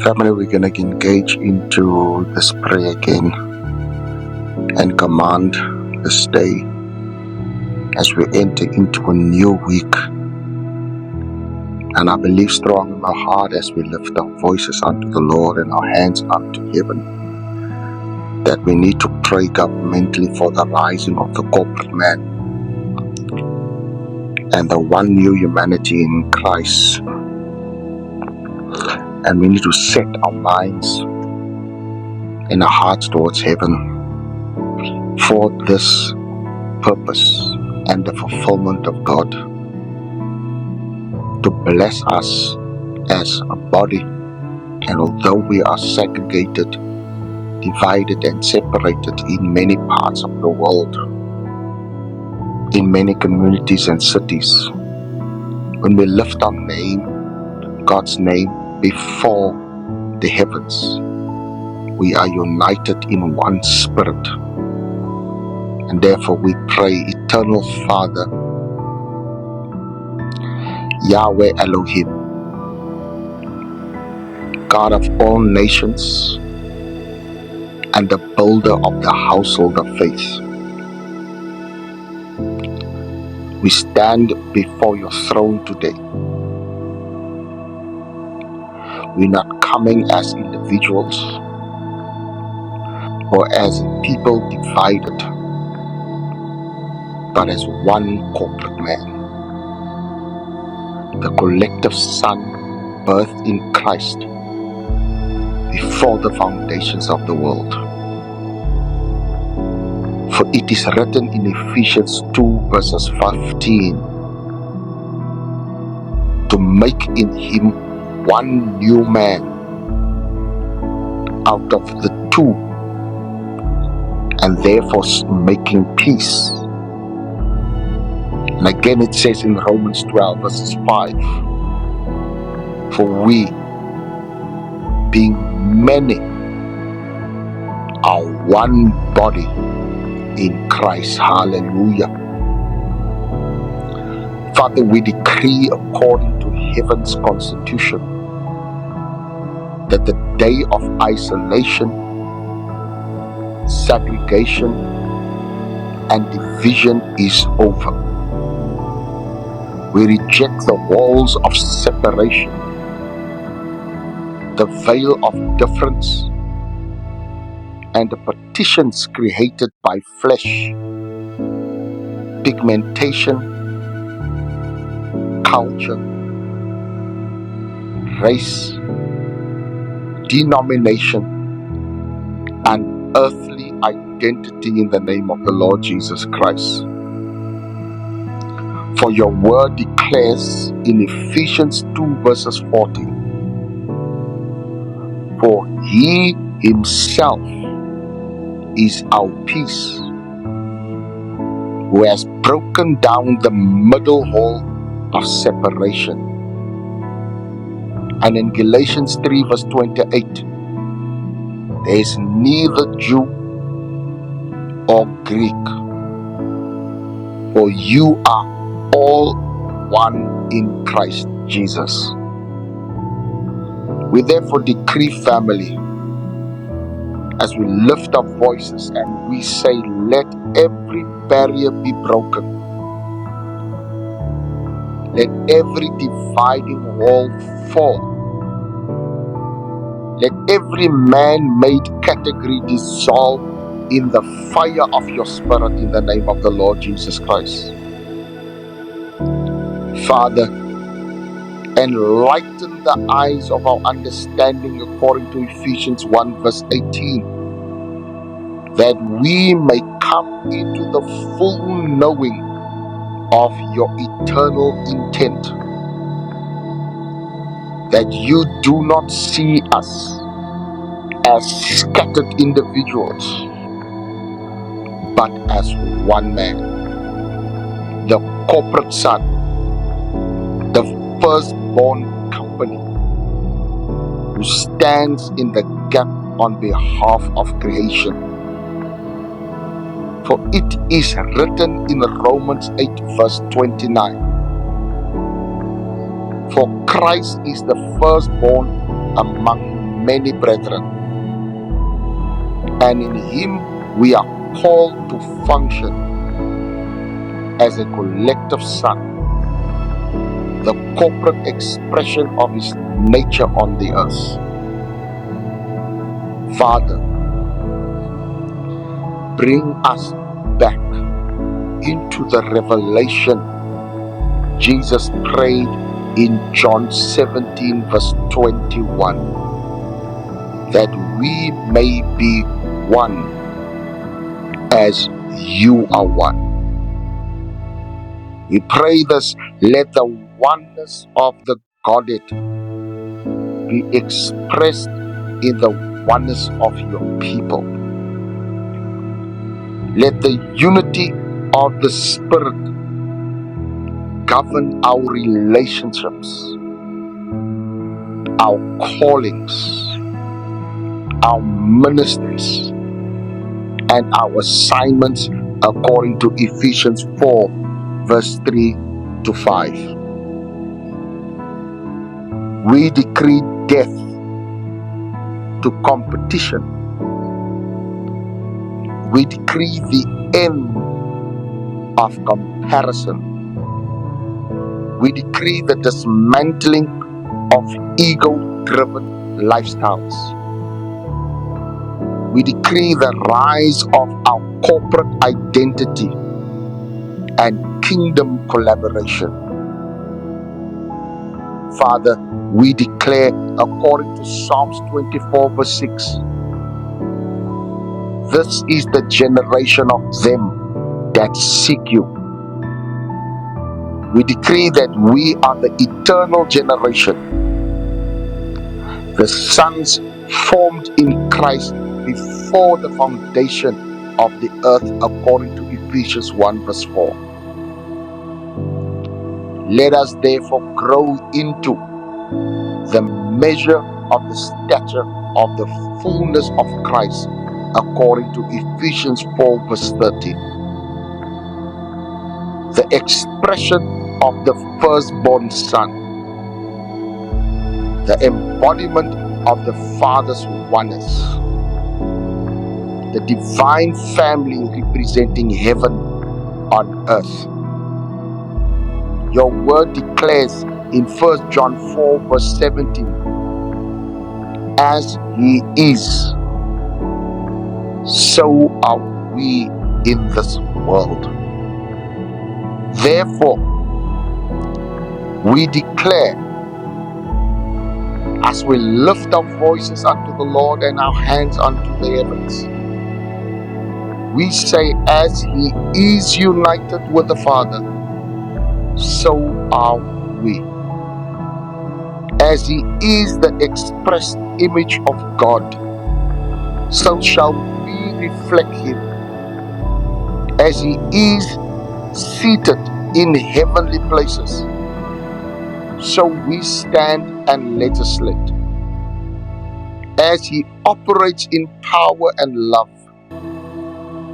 Family, we're going to engage into this prayer again and command this day as we enter into a new week. And I believe strong in my heart as we lift our voices unto the Lord and our hands unto heaven, that we need to pray governmentally for the rising of the corporate man and the one new humanity in Christ. And we need to set our minds and our hearts towards heaven for this purpose and the fulfillment of God, to bless us as a body. And although we are segregated, divided and separated in many parts of the world, in many communities and cities, when we lift our name, God's name, before the heavens, we are united in one spirit. And therefore we pray, Eternal Father, Yahweh Elohim, God of all nations and the builder of the household of faith, we stand before your throne today. We're not coming as individuals or as people divided, but as one corporate man, the collective Son birthed in Christ before the foundations of the world. For it is written in Ephesians 2 verses 15, to make in him one new man out of the two, and therefore making peace. And again it says in Romans 12 verses 5, for we, being many, are one body in Christ. Hallelujah. Father, we decree according to heaven's constitution that the day of isolation, segregation, and division is over. We reject the walls of separation, the veil of difference, and the partitions created by flesh, pigmentation, culture, race, denomination, and earthly identity in the name of the Lord Jesus Christ. For your word declares in Ephesians 2 verses 14, for he himself is our peace, who has broken down the middle wall of separation. And in Galatians 3 verse 28, there is neither Jew or Greek, for you are all one in Christ Jesus. We therefore decree, family, as we lift our voices and we say, let every barrier be broken. Let every dividing wall fall. Let every man-made category dissolve in the fire of your Spirit in the name of the Lord Jesus Christ. Father, enlighten the eyes of our understanding according to Ephesians 1 verse 18, that we may come into the full knowing of your eternal intent, that you do not see us as scattered individuals, but as one man, the corporate Son, the firstborn company, who stands in the gap on behalf of creation. For it is written in Romans 8 verse 29, for Christ is the firstborn among many brethren, and in him we are called to function as a collective son, the corporate expression of his nature on the earth. Father, bring us back into the revelation Jesus prayed in John 17 verse 21, that we may be one as you are one. We pray this, let the oneness of the Godhead be expressed in the oneness of your people. Let the unity of the Spirit govern our relationships, our callings, our ministries, and our assignments according to Ephesians 4 verse 3 to 5. We decree death to competition. We decree the end of comparison. We decree the dismantling of ego-driven lifestyles. We decree the rise of our corporate identity and kingdom collaboration. Father, we declare according to Psalms 24 verse 6, this is the generation of them that seek you. We decree that we are the eternal generation, the sons formed in Christ before the foundation of the earth according to Ephesians 1 verse 4. Let us therefore grow into the measure of the stature of the fullness of Christ according to Ephesians 4 verse 13. The expression of the firstborn son, the embodiment of the Father's oneness, the divine family representing heaven on earth. Your word declares in 1 John 4 verse 17, as he is, so are we in this world. Therefore, we declare, as we lift our voices unto the Lord and our hands unto the heavens, we say, as he is united with the Father, so are we. As he is the express image of God, so shall we reflect him. As he is seated in heavenly places, so we stand and legislate. As he operates in power and love,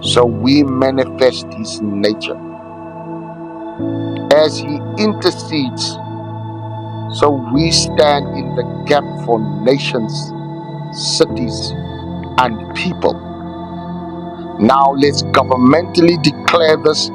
so we manifest his nature. As he intercedes, so we stand in the gap for nations, cities, and people. Now let's governmentally declare this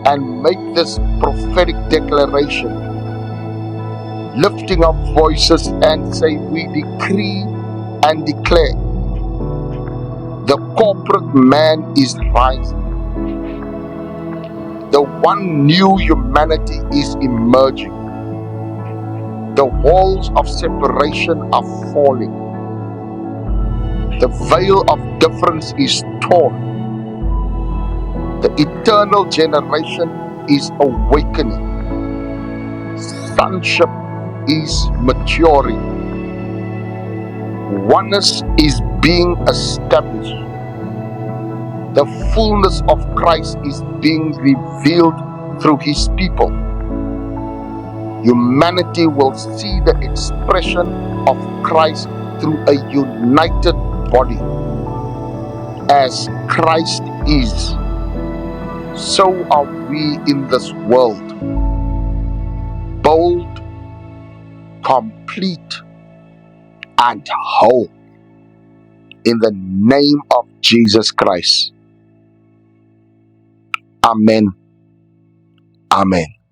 and make this prophetic declaration, lifting up voices and say, we decree and declare the corporate man is rising. The one new humanity is emerging. The walls of separation are falling. The veil of difference is torn. The eternal generation is awakening. Sonship is maturing. Oneness is being established. The fullness of Christ is being revealed through his people. Humanity will see the expression of Christ through a united body. As Christ is, so are we in this world. Bold, complete, and whole. In the name of Jesus Christ. Amen. Amen.